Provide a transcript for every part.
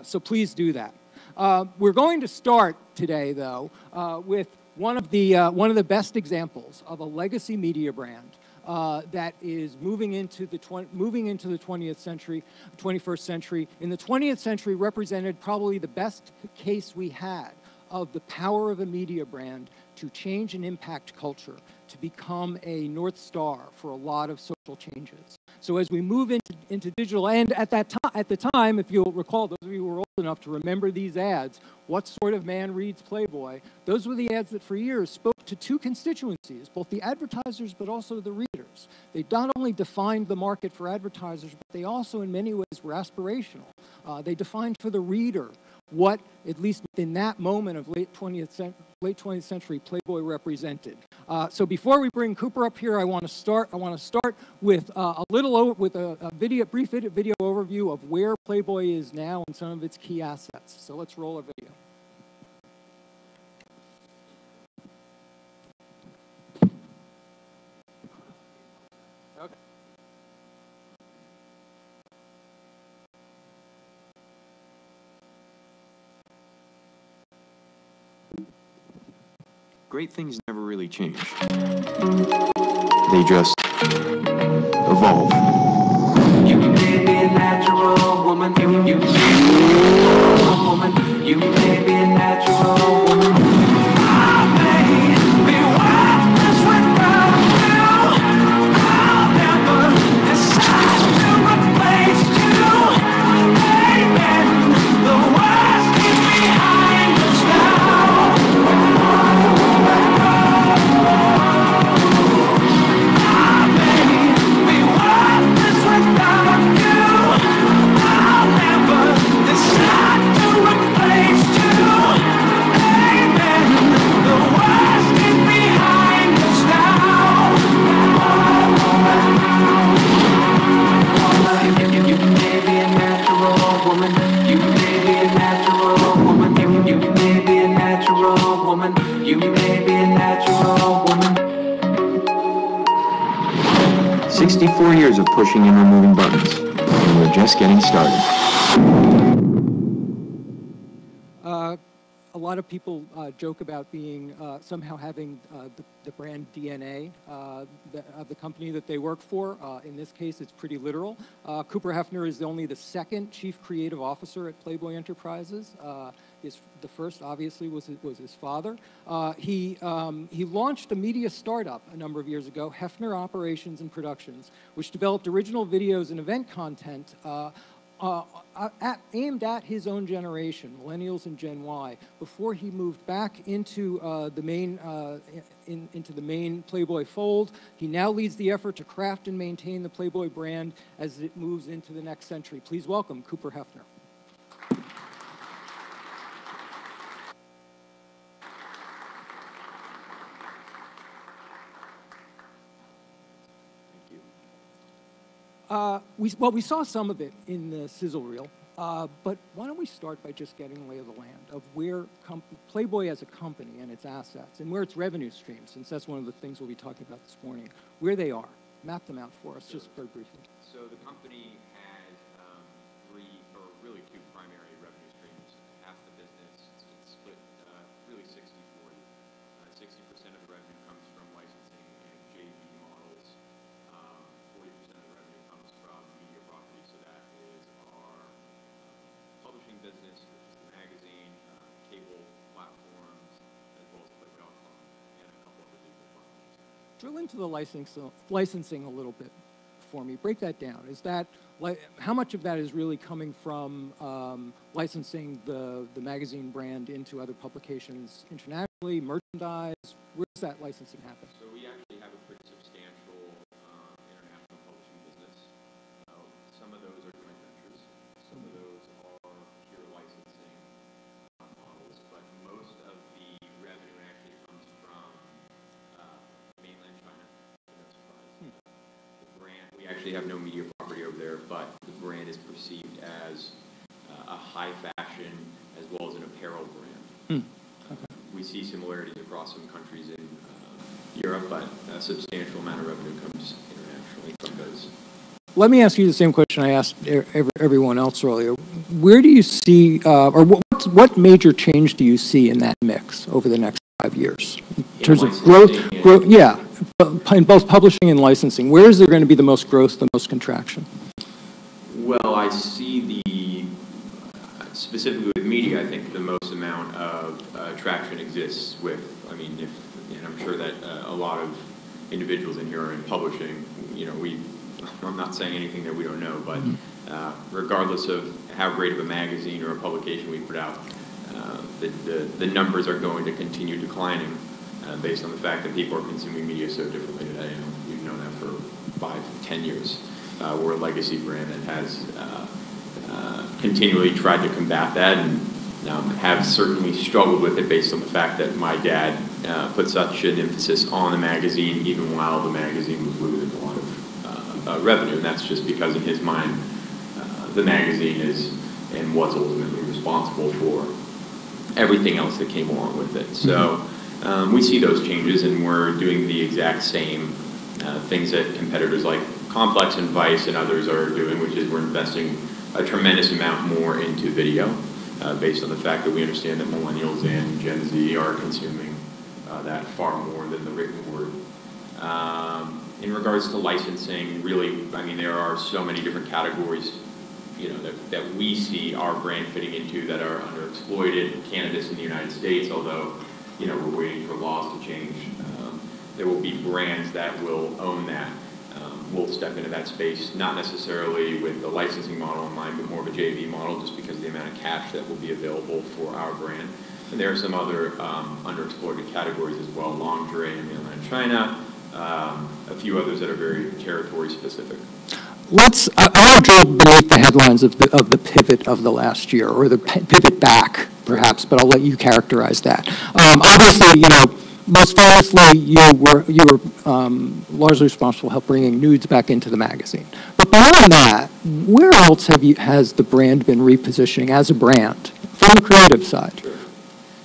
So please do that. We're going to start today, though, with one of the best examples of a legacy media brand that is moving into the 20th century, 21st century. In the 20th century, represented probably the best case we had of the power of a media brand to change and impact culture, to become a North Star for a lot of social changes. So as we move into digital, and at the time, if you'll recall, those of you who are old enough to remember these ads, what sort of man reads Playboy? Those were the ads that for years spoke to two constituencies, both the advertisers but also the readers. They not only defined the market for advertisers, but they also in many ways were aspirational. They defined for the reader what, at least in that moment of late 20th century, Playboy represented. So before we bring Cooper up here, I want to start with a brief video overview of where Playboy is now and some of its key assets. So let's roll a video. Okay. Great things never really change. They just evolve. You may be a natural woman. You may be a natural woman. You may be a natural woman. I may be worthless without you. I'll never decide to replace you. Amen. The worst is behind us now. You may be a natural woman. 64 years of pushing and removing buttons, and we're just getting started. A lot of people joke about being somehow having the brand DNA of the company that they work for. In this case, it's pretty literal. Cooper Hefner is only the second chief creative officer at Playboy Enterprises. The first, obviously, was his father. He launched a media startup a number of years ago, Hefner Operations and Productions, which developed original videos and event content aimed at his own generation, millennials and Gen Y, before he moved back into the main Playboy fold. He now leads the effort to craft and maintain the Playboy brand as it moves into the next century. Please welcome Cooper Hefner. We saw some of it in the sizzle reel, but why don't we start by just getting a lay of the land of where Playboy as a company and its assets and where its revenue streams, since that's one of the things we'll be talking about this morning, where they are. Map them out for us, just very briefly. So the company has really two primary revenue streams. Half the business is split really 60-40. 60% of the revenue comes from licensing and JV models. 40% of the revenue comes from media property, so that is our publishing business, which is the magazine, cable platforms, as well as Playboy.com, and a couple other digital platforms. Drill into the licensing a little bit for me. Break that down. Is that how much of that is really coming from licensing the magazine brand into other publications internationally, merchandise? Where does that licensing happen? So we actually have a pretty substantial international publishing business. Some of those are joint ventures. Some of those are pure licensing models. But most of the revenue actually comes from mainland China. No surprise. The brand, we actually have no media property over there, but the brand is perceived as a high fashion as well as an apparel brand. We see similarities across some countries in Europe, but a substantial amount of revenue comes internationally from those. let me ask you the same question I asked everyone else earlier. Where do you see, or what major change do you see in that mix over the next 5 years? In terms of growth, yeah, in both publishing and licensing. Where is there going to be the most growth, the most contraction? Well, I see specifically with media, I think the most amount of traction exists with, and I'm sure that a lot of individuals in here are in publishing. I'm not saying anything that we don't know, but regardless of how great of a magazine or a publication we put out, the numbers are going to continue declining based on the fact that people are consuming media so differently today. You've known that for 5, 10 years. We're a legacy brand that has continually tried to combat that, and have certainly struggled with it based on the fact that my dad put such an emphasis on the magazine even while the magazine was losing a lot of revenue, and that's just because in his mind the magazine is and was ultimately responsible for everything else that came along with it. So we see those changes, and we're doing the exact same things that competitors like Complex and Vice and others are doing, which is we're investing a tremendous amount more into video based on the fact that we understand that millennials and Gen Z are consuming that far more than the written word. In regards to licensing, really, there are so many different categories that we see our brand fitting into that are underexploited. Cannabis in the United States, although we're waiting for laws to change, there will be brands that will own that. We'll step into that space, not necessarily with the licensing model in mind, but more of a JV model, just because of the amount of cash that will be available for our brand. And there are some other underexploited categories as well, lingerie in mainland China, a few others that are very territory specific. I want to drill beneath the headlines of the pivot of the last year, or the pivot back, perhaps, but I'll let you characterize that. Obviously, most famously, you were largely responsible for help bringing nudes back into the magazine. But beyond that, where else has the brand been repositioning as a brand from the creative side? Sure.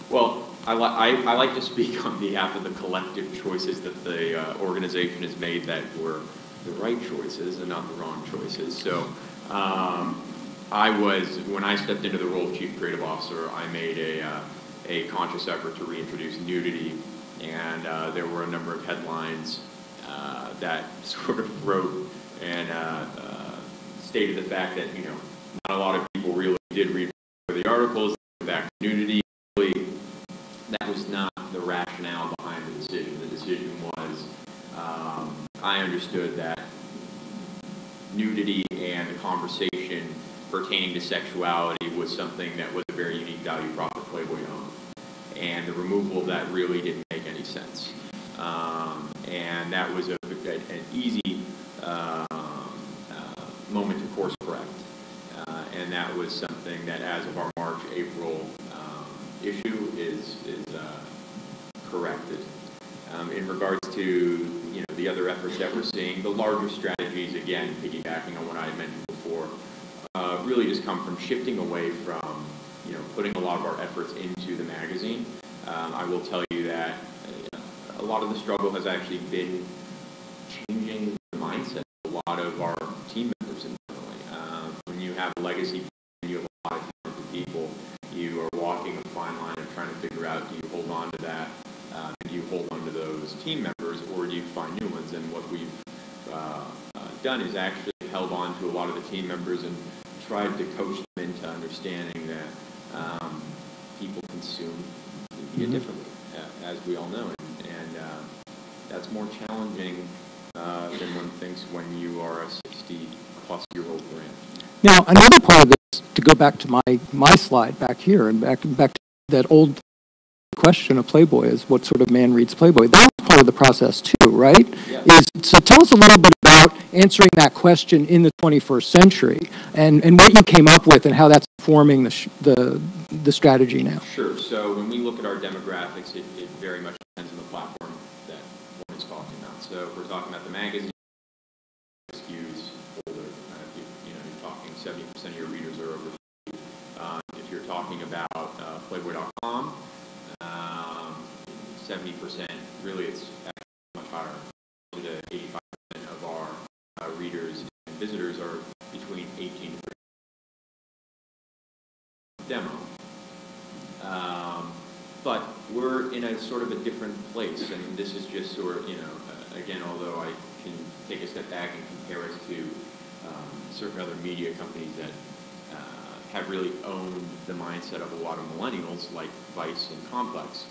Well, I like to speak on behalf of the collective choices that the organization has made that were the right choices and not the wrong choices. So when I stepped into the role of Chief Creative Officer, I made a conscious effort to reintroduce nudity. And there were a number of headlines that sort of wrote and stated the fact that not a lot of people really did read the articles back to nudity. Really, that was not the rationale behind the decision. The decision was I understood that nudity and the conversation pertaining to sexuality was something that was a very unique value prop that Playboy owned. And the removal of that really didn't make any sense. And that was an easy moment to course correct. And that was something that, as of our March-April issue, is corrected. In regards to the other efforts that we're seeing, the larger strategies, again, piggybacking on what I had mentioned before, really just come from shifting away from putting a lot of our efforts into the magazine. I will tell you that a lot of the struggle has actually been changing the mindset of a lot of our team members internally. When you have a legacy and you have a lot of talented people, you are walking a fine line of trying to figure out, do you hold on to that? Do you hold on to those team members, or do you find new ones? And what we've done is actually held on to a lot of the team members and tried to coach them into understanding that people consume media differently, as we all know, and that's more challenging than one thinks when you are a 60-plus-year-old brand. Now, another part of this, to go back to my slide back here, and back to that old question of Playboy, is what sort of man reads Playboy? That's part of the process too, right? Yeah. So tell us a little bit about answering that question in the 21st century, and what you came up with and how that's forming the strategy now. Sure. So when we look at our demographics, it very much depends on the platform that one is talking about. So if we're talking about the magazine, skews older. You're talking 70% of your readers are over 50. If you're talking about Playboy.com, 70%, really it's actually much higher, to 85% of our readers and visitors demo. But we're in a sort of a different place, and this is just sort of, again, although I can take a step back and compare us to certain other media companies that have really owned the mindset of a lot of millennials, like Vice and Complex.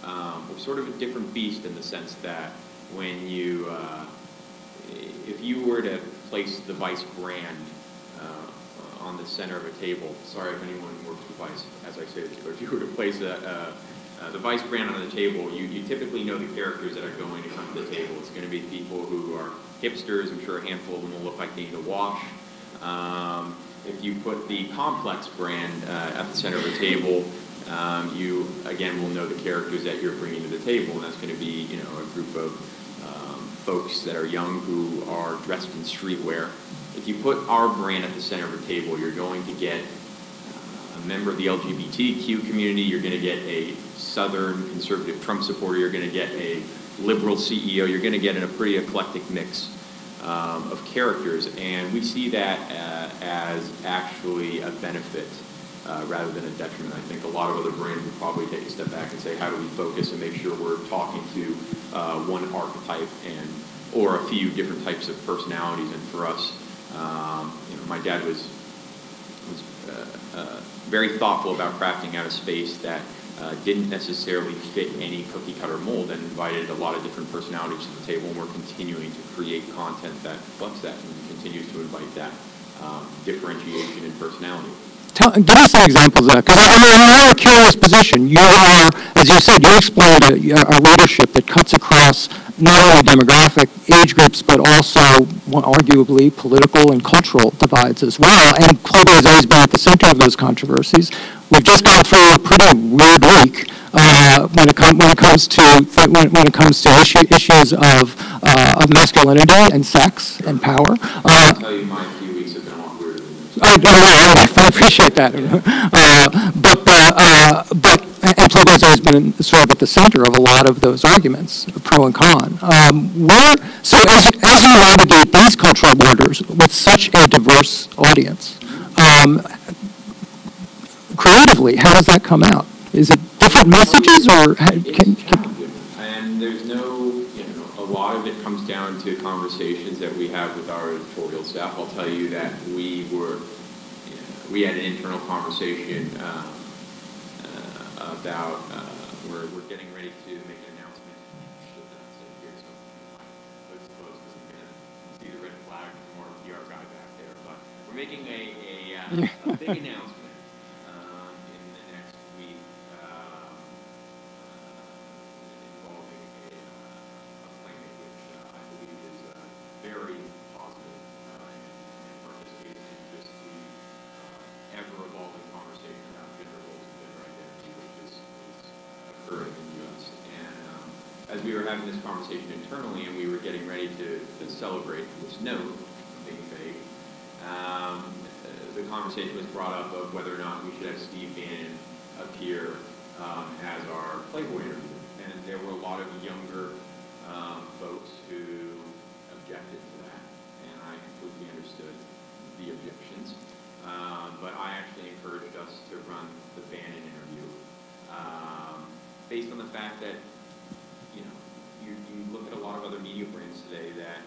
We're sort of a different beast in the sense that when you, if you were to place the Vice brand on the center of a table, sorry if anyone works with Vice as I say this, but if you were to place the Vice brand on the table, you typically know the characters that are going to come to the table. It's going to be people who are hipsters. I'm sure a handful of them will look like they need a wash. If you put the Complex brand at the center of the table, you again will know the characters that you're bringing to the table, and that's going to be a group of folks that are young who are dressed in streetwear. If you put our brand at the center of the table, you're going to get a member of the LGBTQ community, you're going to get a Southern conservative Trump supporter, you're going to get a liberal CEO, you're going to get in a pretty eclectic mix of characters, and we see that as actually a benefit rather than a detriment. I think a lot of other brands would probably take a step back and say, how do we focus and make sure we're talking to one archetype or a few different types of personalities. And for us, my dad was very thoughtful about crafting out a space that didn't necessarily fit any cookie cutter mold, and invited a lot of different personalities to the table, and we're continuing to create content that reflects that and continues to invite that differentiation in personality. Give us some examples of that, because I'm in a curious position. You are, as you said, you explained a leadership that cuts across not only demographic age groups, but also arguably political and cultural divides as well. And Playboy has always been at the center of those controversies. We've just gone through a pretty weird week when it comes to issues of masculinity and sex and power. I'll tell you, my few weeks have been a lot weirder than this. I appreciate that. And Playboy's always been sort of at the center of a lot of those arguments, pro and con. So as you navigate these cultural borders with such a diverse audience, creatively, how does that come out? Is it different messages, or and there's no, a lot of it comes down to conversations that we have with our editorial staff. I'll tell you that we had an internal conversation about we're getting ready to make an announcement. Let's close because I'm going to see the red flag from our PR guy back there. But we're making a big announcement in the next week involving a playmate, which I believe is very positive and participates in just the ever-evolving conversation about gender roles and gender identity, which is occurring in the U.S. And as we were having this conversation internally and we were getting ready to celebrate this note, being vague, the conversation was brought up of whether or not we should have Steve Bannon appear as our Playboy interview. And there were a lot of younger folks who objected to that, and I completely understood the objections. But I actually encouraged us to run the Bannon interview based on the fact that, you look at a lot of other media brands today that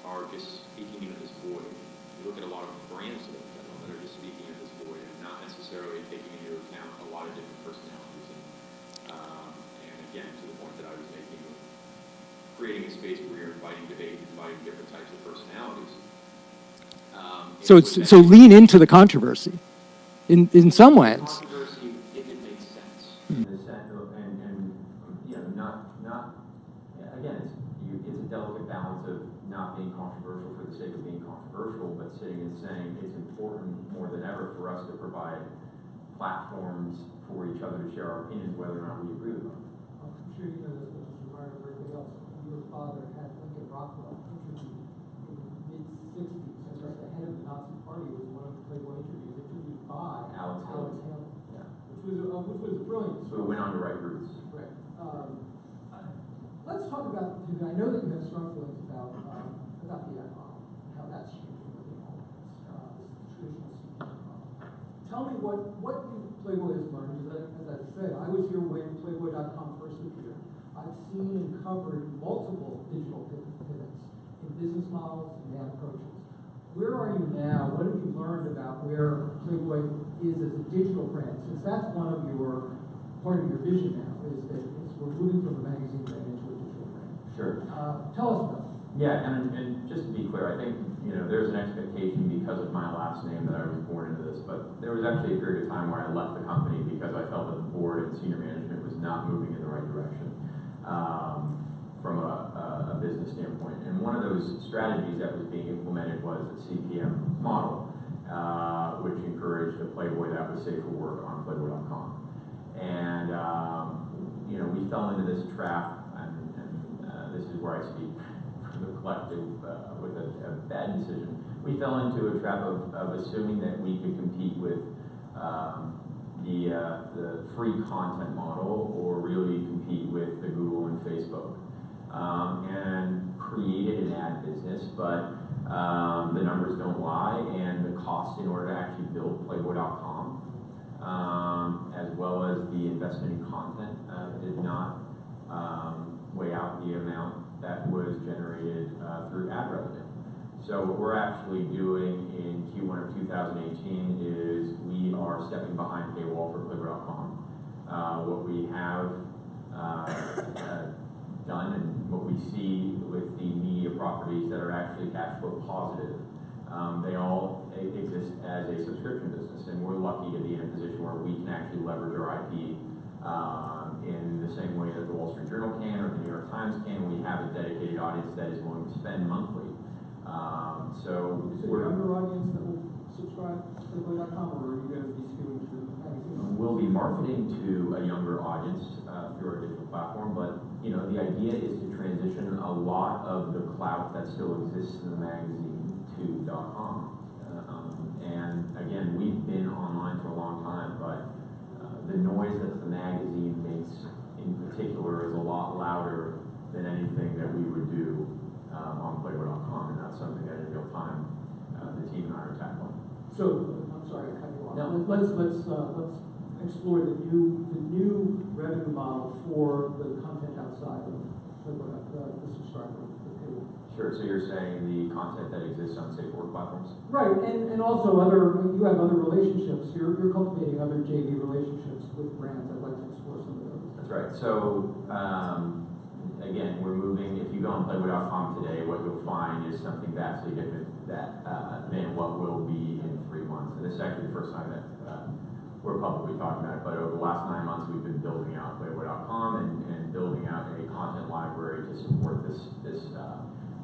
are just speaking into this void. You look at a lot of brands today that are just speaking into this void and not necessarily taking into account a lot of different personalities. And again, to the point that I was making, creating a space where you're inviting debate, inviting different types of personalities. So lean into the controversy in some ways. Controversy, if it makes sense. In the sense of, not again, it's a delicate balance of not being controversial for the sake of being controversial, but sitting and saying it's important more than ever for us to provide platforms for each other to share our opinions, whether or not we agree with them. I'm sure you know this, Mr. Meyer, or everybody else. Your father had Lincoln Rockwell interviewed in the mid-'60s as the head of the Nazi Party. Was one of the Playboy interviews interviewed by Alex Haley. Yeah. Which was brilliant. So it went on to write Roots. Right. Let's talk about. I know that you have strong feelings about the ad model, how that's changing within all this traditional CPM model. Tell me what do Playboy.com first appeared, I've seen and covered multiple digital pivots in business models and ad approaches. Where are you now? What have you learned about where Playboy is as a digital brand? Since that's part of your vision now, is that we're moving from a magazine brand into a digital brand. Sure. Tell us about it. Yeah, and just to be clear, I think, there's an expectation because of my last name that I was born into this, but there was actually a period of time where I left the company because I felt that the board and senior management was not moving in the right direction from a business standpoint. And one of those strategies that was being implemented was the CPM model, which encouraged a Playboy that was safe for work on Playboy.com. And, we fell into this trap, and this is where I speak for the collective with a bad decision. We fell into a trap of assuming that we could compete with the free content model or really compete with the Google and Facebook. And created an ad business, but the numbers don't lie, and the cost in order to actually build Playboy.com, as well as the investment in content, did not weigh out the amount that was generated through ad revenue. So what we're actually doing in Q1 of 2018 is we are stepping behind paywall for Playboy.com. What we have done and what we see with the media properties that are actually cash flow positive, they all exist as a subscription business, and we're lucky to be in a position where we can actually leverage our IP in the same way that the Wall Street Journal can or the New York Times can. We have a dedicated audience that is willing to spend monthly. So your younger audience that will subscribe to Playboy.com, or are you going to be skewing to the magazine? We'll be marketing to a younger audience through our digital platform, but the idea is to transition a lot of the clout that still exists in the magazine to .com. And again, we've been online for a long time, but the noise that the magazine makes in particular is a lot louder than anything that we would do on Playboy.com, and that's something that in real time the team and I are tackling. So I'm sorry to cut you off. No. Let's explore the new revenue model for the content outside of Playboy, the subscriber, the paywall. Sure. So you're saying the content that exists on safe work platforms? Right, and also you have other relationships. You're cultivating other JV relationships with brands. I'd like to explore some of those. That's right. So again, we're moving. If you go on Playboy.com today, what you'll find is something vastly different than what will be in 3 months. And this is actually the first time that we're publicly talking about it. But over the last 9 months, we've been building out Playboy.com and building out a content library to support this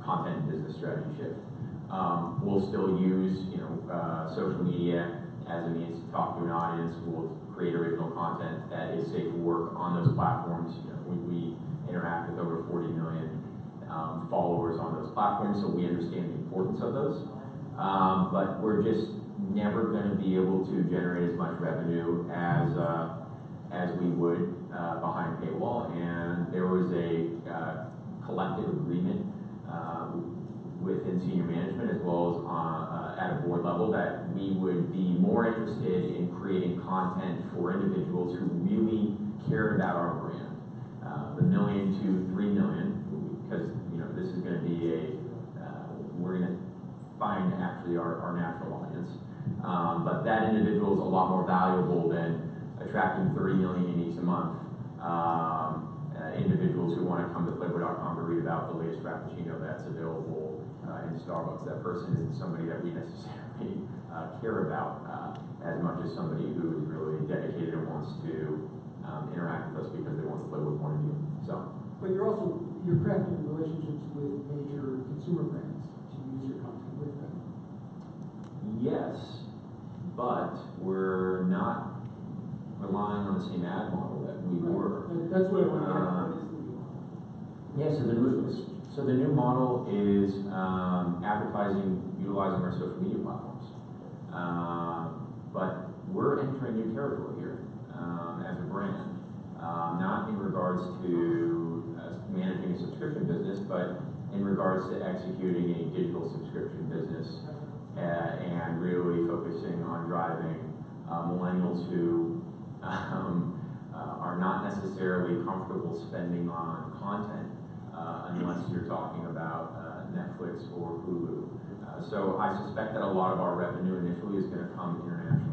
content business strategy shift. We'll still use social media as a means to talk to an audience. We'll create original content that is safe for work on those platforms. We interact with over 40 million followers on those platforms, so we understand the importance of those. But we're just never going to be able to generate as much revenue as we would behind paywall. And there was a collective agreement within senior management as well as at a board level that we would be more interested in creating content for individuals who really cared about our brand. The 1 million to 3 million, because this is going to be we're going to find actually our natural audience. But that individual is a lot more valuable than attracting 30 million uniques a month. Individuals who want to come to Playboy.com to read about the latest Frappuccino that's available in Starbucks. That person isn't somebody that we necessarily care about as much as somebody who is really dedicated and wants to interact with us because they want to play with one of you. So, but you're crafting relationships with major consumer brands to use your content with them. Yes, but we're not relying on the same ad model that we were. That's what I want to ask. What is the new model? Yeah, so the new model is advertising utilizing our social media platforms. But we're entering new territory here as a brand, not in regards to managing a subscription business, but in regards to executing a digital subscription business and really focusing on driving millennials who are not necessarily necessarily comfortable spending on content unless you're talking about Netflix or Hulu. So I suspect that a lot of our revenue initially is going to come internationally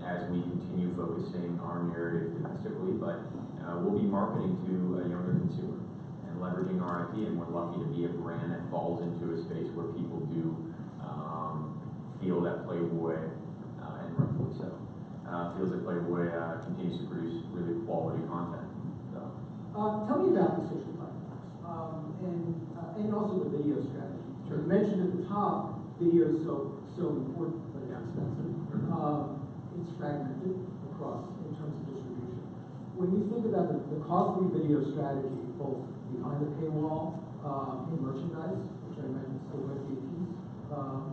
as we continue focusing our narrative domestically, but we'll be marketing to a younger consumer and leveraging our IP, and we're lucky to be a brand that falls into a space where people do feel that Playboy, and rightfully so, feels that Playboy continues to produce really quality content. So. Tell me about the social platforms and also the video strategy. Sure. You mentioned at the top, video is so important, but it's expensive. It's fragmented across in terms of distribution. When you think about the costly video strategy, both behind the paywall in merchandise, which I imagine still might be a piece,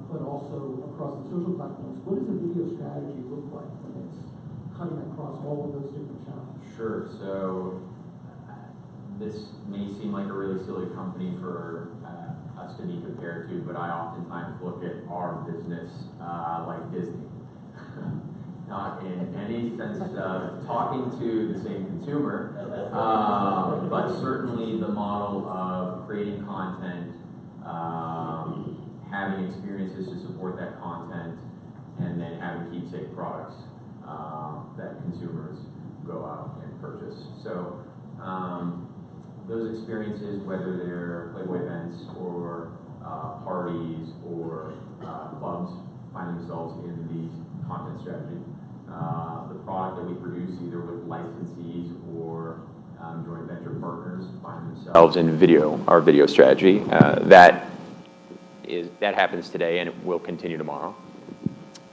but also across the social platforms, what does a video strategy look like when it's cutting across all of those different channels? Sure. So this may seem like a really silly company for us to be compared to, but I oftentimes look at our business like Disney. Not in any sense of talking to the same consumer, but certainly the model of creating content, having experiences to support that content, and then having keepsake products that consumers go out and purchase. So those experiences, whether they're Playboy events or parties or clubs, find themselves in the content strategy. The product that we produce, either with licensees or joint venture partners, find themselves in video, our video strategy. That happens today, and it will continue tomorrow.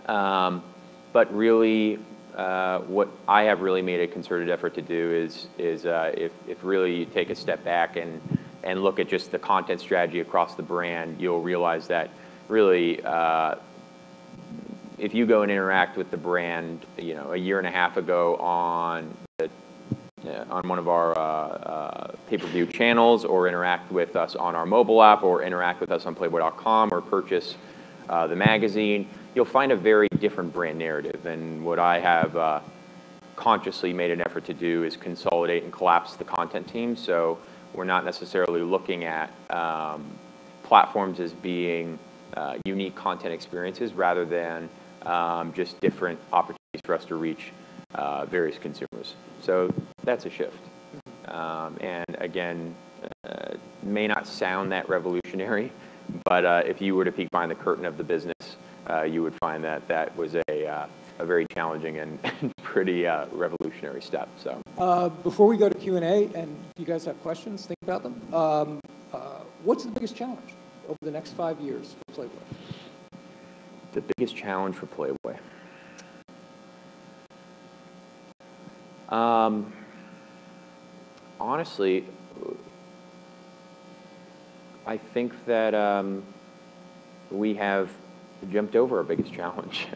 But really, what I have really made a concerted effort to do is if really you take a step back and look at just the content strategy across the brand, you'll realize that really, if you go and interact with the brand, a year and a half ago on one of our pay-per-view channels, or interact with us on our mobile app, or interact with us on Playboy.com, or purchase the magazine, you'll find a very different brand narrative. And what I have consciously made an effort to do is consolidate and collapse the content team. So we're not necessarily looking at platforms as being unique content experiences, rather than just different opportunities for us to reach various consumers. So that's a shift. And again, may not sound that revolutionary, but if you were to peek behind the curtain of the business, you would find that that was a very challenging and pretty revolutionary step. So before we go to Q&A, and if you guys have questions, think about them. What's the biggest challenge over the next 5 years for Playboy? The biggest challenge for Playboy. Honestly, I think that we have jumped over our biggest challenge.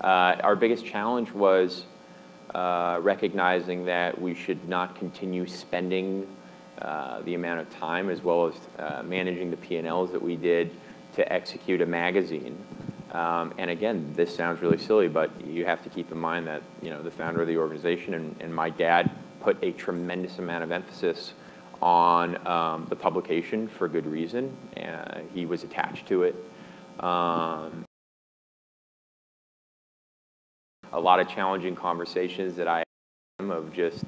Our biggest challenge was recognizing that we should not continue spending the amount of time, as well as managing the P&Ls that we did to execute a magazine. And again, this sounds really silly, but you have to keep in mind that the founder of the organization and my dad put a tremendous amount of emphasis on the publication for good reason. He was attached to it. A lot of challenging conversations that I had of just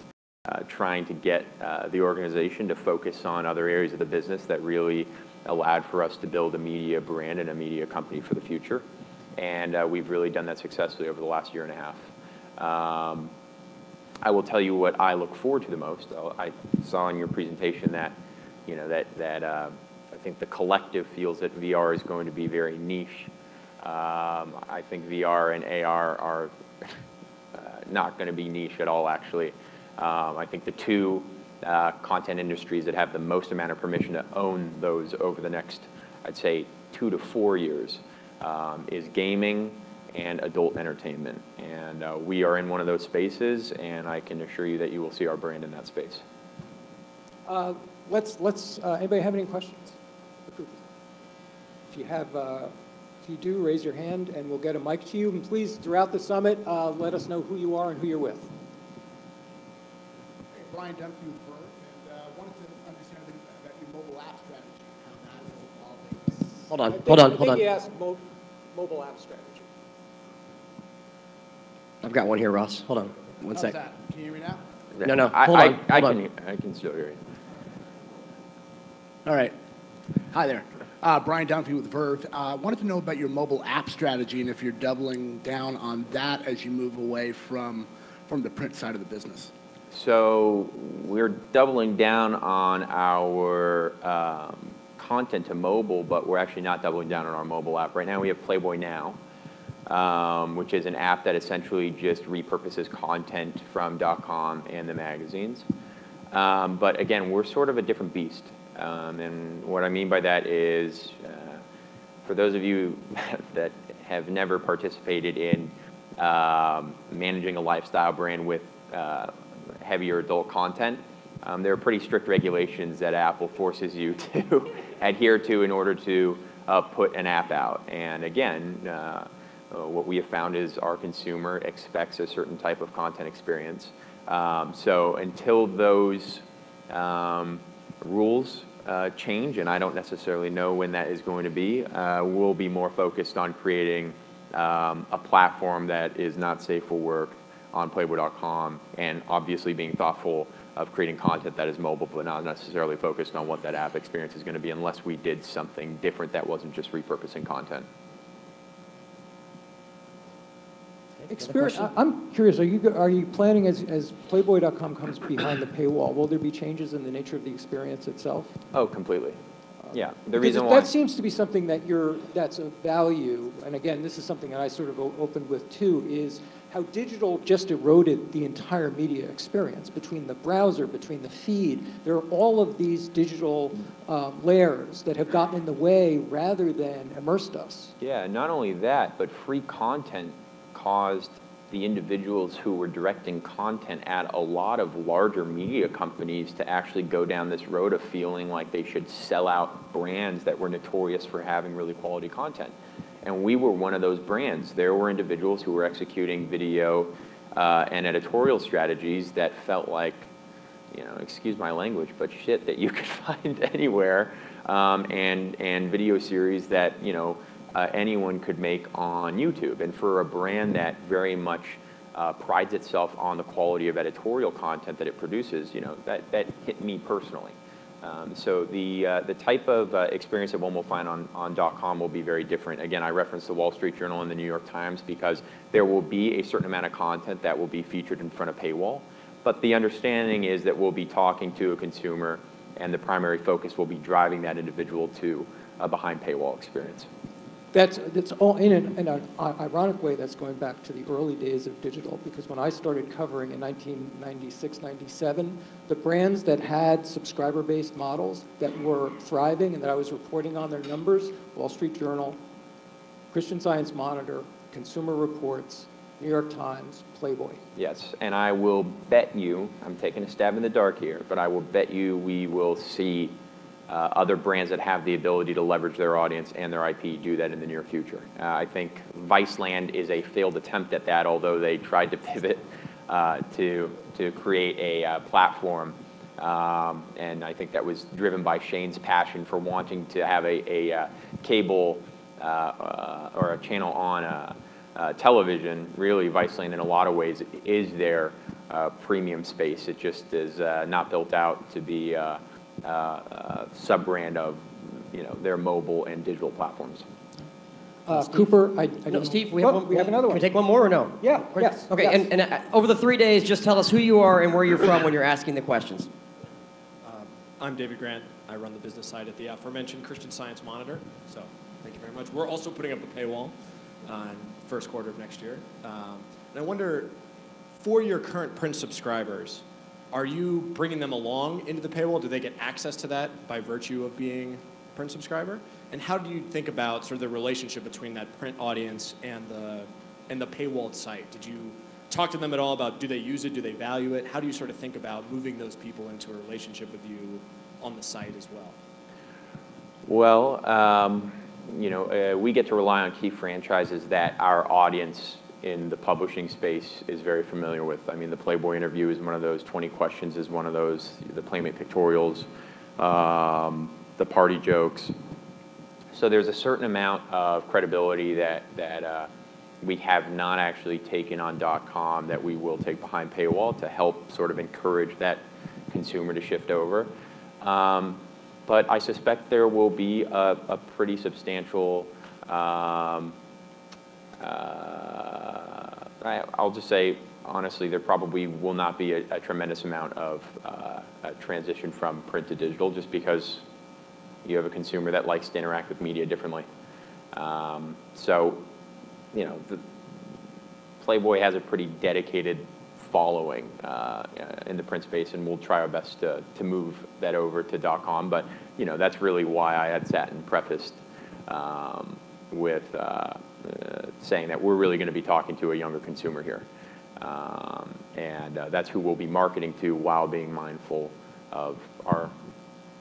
trying to get the organization to focus on other areas of the business that really allowed for us to build a media brand and a media company for the future. And we've really done that successfully over the last year and a half. I will tell you what I look forward to the most. I saw in your presentation that, I think the collective feels that VR is going to be very niche. I think VR and AR are not going to be niche at all, actually. I think the two content industries that have the most amount of permission to own those over the next, I'd say, 2 to 4 years is gaming and adult entertainment. And we are in one of those spaces, and I can assure you that you will see our brand in that space. Anybody have any questions? If you do, raise your hand, and we'll get a mic to you. And please, throughout the summit, let us know who you are and who you're with. Brian Dunphy with Verve, and wanted to understand a bit about your mobile app strategy and how that is evolving. Hold on, I hold on, think hold on. he asked mobile app strategy. I've got one here, Ross. Hold on, one How's sec. that? Can you hear me now? No, hold on, I hold on. I can still hear you. All right. Hi there. Brian Dunphy with Verve. Wanted to know about your mobile app strategy and if you're doubling down on that as you move away from the print side of the business. So we're doubling down on our content to mobile, but we're actually not doubling down on our mobile app. Right now we have Playboy Now, which is an app that essentially just repurposes content from .com and the magazines. But again, we're sort of a different beast. And what I mean by that is, for those of you that have never participated in managing a lifestyle brand with heavier adult content, there are pretty strict regulations that Apple forces you to adhere to in order to put an app out. And again, what we have found is our consumer expects a certain type of content experience. So until those rules change, and I don't necessarily know when that is going to be, we'll be more focused on creating a platform that is not safe for work on Playboy.com, and obviously being thoughtful of creating content that is mobile, but not necessarily focused on what that app experience is going to be unless we did something different that wasn't just repurposing content. I'm curious, are you planning, as Playboy.com comes behind the paywall, will there be changes in the nature of the experience itself? Oh, completely. Yeah, the Because reason why. that seems to be something that that's of value, and again, this is something that I sort of opened with too, is how digital just eroded the entire media experience between the browser, between the feed. There are all of these digital layers that have gotten in the way rather than immersed us. Yeah, not only that, but free content caused the individuals who were directing content at a lot of larger media companies to actually go down this road of feeling like they should sell out brands that were notorious for having really quality content. And we were one of those brands. There were individuals who were executing video and editorial strategies that felt like, you know, excuse my language, but shit that you could find anywhere, and video series that, you know, anyone could make on YouTube. And for a brand that very much prides itself on the quality of editorial content that it produces, you know, that hit me personally. So the type of experience that one will find on .com will be very different. Again, I referenced the Wall Street Journal and the New York Times because there will be a certain amount of content that will be featured in front of paywall. But the understanding is that we'll be talking to a consumer, and the primary focus will be driving that individual to a behind paywall experience. That's all in an ironic way. That's going back to the early days of digital, because when I started covering in 1996, 97, the brands that had subscriber-based models that were thriving and that I was reporting on their numbers, Wall Street Journal, Christian Science Monitor, Consumer Reports, New York Times, Playboy. Yes, and I will bet you, I'm taking a stab in the dark here, but I will bet you we will see other brands that have the ability to leverage their audience and their IP do that in the near future. I think Viceland is a failed attempt at that, although they tried to pivot to create a platform, and I think that was driven by Shane's passion for wanting to have a cable or a channel on television. Really, Viceland in a lot of ways is their premium space. It just is not built out to be sub-brand of, you know, their mobile and digital platforms. Cooper, No, Steve, we Oh, have one. we have another Can one. we take one more or no? Yeah, yes. Okay, yes. and over the 3 days, just tell us who you are and where you're from when you're asking the questions. I'm David Grant. I run the business side at the aforementioned Christian Science Monitor. So thank you very much. We're also putting up a paywall in first quarter of next year. And I wonder, for your current print subscribers, are you bringing them along into the paywall? Do they get access to that by virtue of being a print subscriber? And how do you think about sort of the relationship between that print audience and the paywalled site? Did you talk to them at all about, do they use it, do they value it? How do you sort of think about moving those people into a relationship with you on the site as well? Well, you know, we get to rely on key franchises that our audience in the publishing space is very familiar with. I mean, the Playboy interview is one of those, 20 questions is one of those, the Playmate pictorials, the party jokes. So there's a certain amount of credibility that we have not actually taken on .com that we will take behind paywall to help sort of encourage that consumer to shift over. But I suspect there will be a pretty substantial, I'll just say, honestly, there probably will not be a tremendous amount of a transition from print to digital, just because you have a consumer that likes to interact with media differently. So, you know, Playboy has a pretty dedicated following in the print space, and we'll try our best to move that over to .com. But, you know, that's really why I had sat and prefaced with saying that we're really going to be talking to a younger consumer here. And that's who we'll be marketing to while being mindful of our,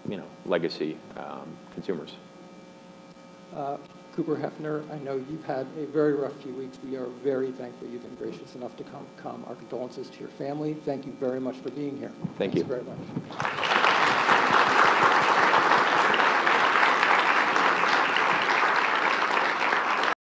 you know, legacy consumers. Cooper Hefner, I know you've had a very rough few weeks. We are very thankful you've been gracious enough to come. Our condolences to your family. Thank you very much for being here. Thank you very much.